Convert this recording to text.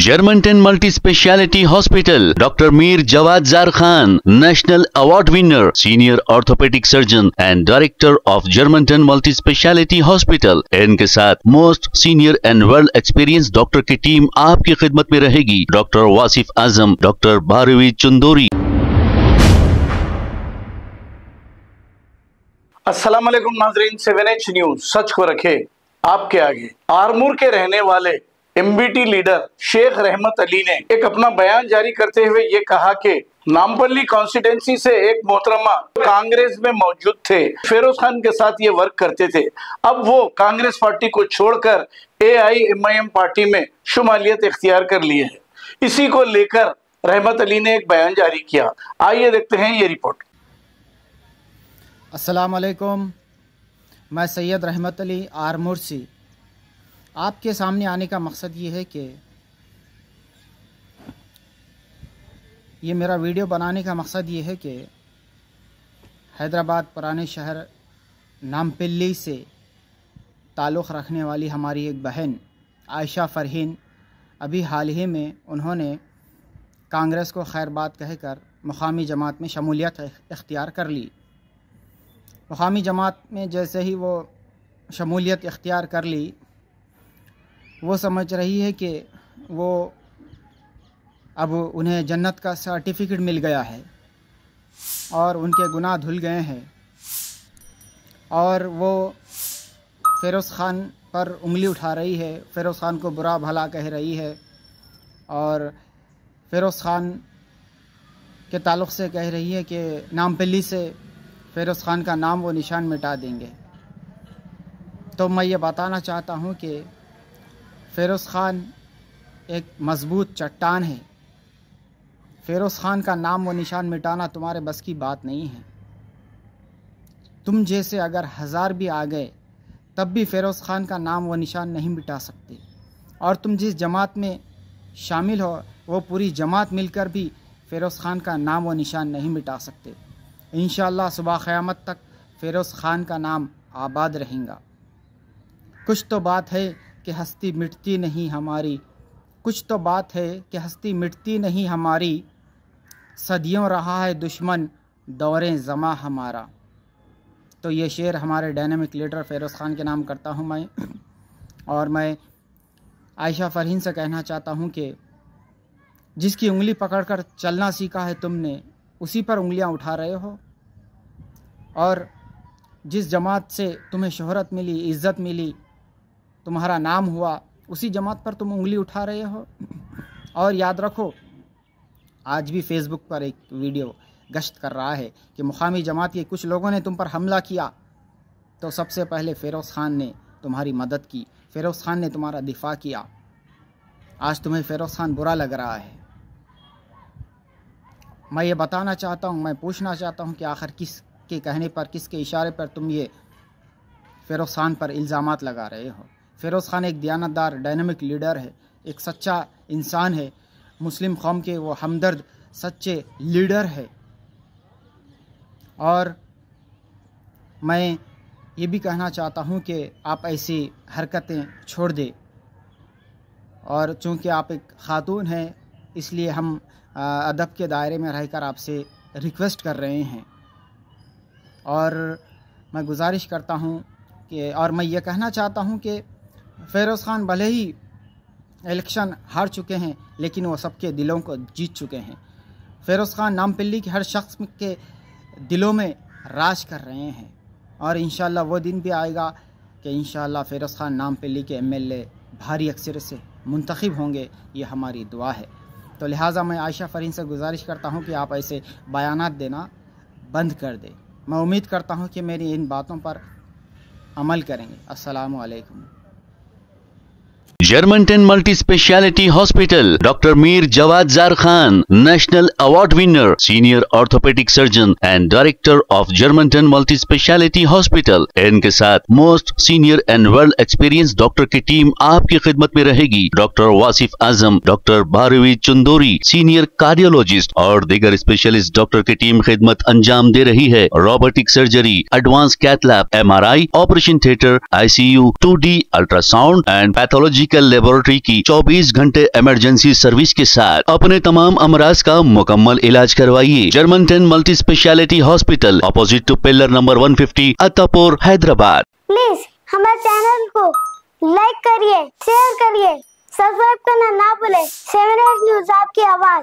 Germantown Multi-Speciality Hospital, Dr. Mir Jawad Zar Khan, National Award winner, Senior Orthopedic Surgeon and Director of Germantown Multi-Speciality Hospital। इनके साथ most senior and world experience doctor की team आपकी खिदमत में रहेगी। Doctor Wasif Azam, doctor Bharvi Chandori. अस्सलाम वालेकुम नाजरीन, 7H न्यूज सच को रखे आपके आगे। आरमूर के रहने वाले MBT लीडर शेख रहमत अली ने एक अपना बयान जारी करते हुए ये कहा कि नामपल्ली कॉन्स्टिट्यूंसी से एक मोहतरमा कांग्रेस में मौजूद थे, फिरोज खान के साथ ये वर्क करते थे। अब वो कांग्रेस पार्टी को छोड़कर AIMIM पार्टी में शुमालियत इख्तियार कर लिए है। इसी को लेकर रहमत अली ने एक बयान जारी किया। आइए देखते हैं ये रिपोर्ट। अस्सलाम वालेकुम, मैं सैयद रहमत अली आरमूर से आपके सामने आने का मकसद ये है कि ये मेरा वीडियो बनाने का मकसद ये है कि हैदराबाद पुराने शहर नामपल्ली से ताल्लुक़ रखने वाली हमारी एक बहन आयशा फ़रहीन, अभी हाल ही में उन्होंने कांग्रेस को खैरबाद कहकर मुकामी जमात में शमूलियत इख्तियार कर ली। मुकामी जमात में जैसे ही वो शमूलियत इख्तियार कर ली, वो समझ रही है कि वो अब उन्हें जन्नत का सर्टिफिकेट मिल गया है और उनके गुनाह धुल गए हैं, और वो फिरोज़ खान पर उंगली उठा रही है, फिरोज़ खान को बुरा भला कह रही है और फिरोज़ खान के ताल्लुक़ से कह रही है कि नामपल्ली से फिरोज़ खान का नाम वो निशान मिटा देंगे। तो मैं ये बताना चाहता हूँ कि फिरोज़ खान एक मज़बूत चट्टान है। फिरोज़ खान का नाम व निशान मिटाना तुम्हारे बस की बात नहीं है। तुम जैसे अगर 1000 भी आ गए तब भी फिरोज़ खान का नाम व निशान नहीं मिटा सकते, और तुम जिस जमात में शामिल हो वो पूरी जमात मिलकर भी फिरोज़ खान का नाम व निशान नहीं मिटा सकते। इंशाअल्लाह सुबह क़यामत तक फिरोज़ खान का नाम आबाद रहेगा। कुछ तो बात है कि हस्ती मिटती नहीं हमारी, कुछ तो बात है कि हस्ती मिटती नहीं हमारी, सदियों रहा है दुश्मन दौरे ज़मा हमारा। तो ये शेर हमारे डायनामिक लीडर फिरोज़ खान के नाम करता हूँ मैं, और मैं आयशा फ़रहीन से कहना चाहता हूँ कि जिसकी उंगली पकड़कर चलना सीखा है तुमने, उसी पर उंगलियाँ उठा रहे हो, और जिस जमात से तुम्हें शोहरत मिली, इज़्ज़त मिली, तुम्हारा नाम हुआ, उसी जमात पर तुम उंगली उठा रहे हो। और याद रखो, आज भी फेसबुक पर एक वीडियो गश्त कर रहा है कि मुकामी जमात के कुछ लोगों ने तुम पर हमला किया, तो सबसे पहले फिरोज़ खान ने तुम्हारी मदद की, फिरोज़ खान ने तुम्हारा दिफा किया। आज तुम्हें फिरोज़ खान बुरा लग रहा है। मैं ये बताना चाहता हूँ, मैं पूछना चाहता हूँ कि आखिर किसके कहने पर, किसके इशारे पर तुम ये फिरोज़ खान पर इल्ज़ामात लगा रहे हो। फिरोज़ खान एक दियानतदार डायनामिक लीडर है, एक सच्चा इंसान है, मुस्लिम कौम के वो हमदर्द सच्चे लीडर है। और मैं ये भी कहना चाहता हूँ कि आप ऐसी हरकतें छोड़ दें, और चूँकि आप एक ख़ातून हैं इसलिए हम अदब के दायरे में रहकर आपसे रिक्वेस्ट कर रहे हैं। और मैं गुजारिश करता हूँ कि, और मैं ये कहना चाहता हूँ कि फिरोज़ खान भले ही इलेक्शन हार चुके हैं, लेकिन वो सबके दिलों को जीत चुके हैं। फिरोज़ खान नामपल्ली के हर शख्स के दिलों में राज कर रहे हैं, और इंशाअल्लाह वो दिन भी आएगा कि इंशाअल्लाह फिरोज़ खान नामपल्ली के MLA भारी अक्सरियत से मुंतखब होंगे। ये हमारी दुआ है। तो लिहाजा मैं आयशा फ़रहीन से गुजारिश करता हूँ कि आप ऐसे बयानात देना बंद कर दें। मैं उम्मीद करता हूँ कि मेरी इन बातों पर अमल करेंगे। अस्सलामु अलैकुम। Germantown Multi-Speciality Hospital, Dr. Mir Jawad Zar Khan, National Award winner, Senior Orthopedic Surgeon and Director of Germantown Multi-Speciality Hospital। इनके साथ most senior and world experience doctor की टीम आपकी खिदमत में रहेगी। Doctor Wasif Azam, doctor Bharvi Chandori, senior cardiologist और दीगर specialist doctor की टीम खिदमत अंजाम दे रही है। Robotic surgery, advance cath lab, MRI, operation theatre, ICU, 2D ultrasound and pathology medical laboratory की 24 घंटे इमरजेंसी सर्विस के साथ अपने तमाम अमराज का मुकम्मल इलाज करवाइए। Germanten multi speciality hospital, opposite to pillar number 150, Attapur, Hyderabad. Please हमारे चैनल को लाइक करिए, शेयर करिए, सब्सक्राइब करना ना भूले। 7H न्यूज़, आपकी आवाज।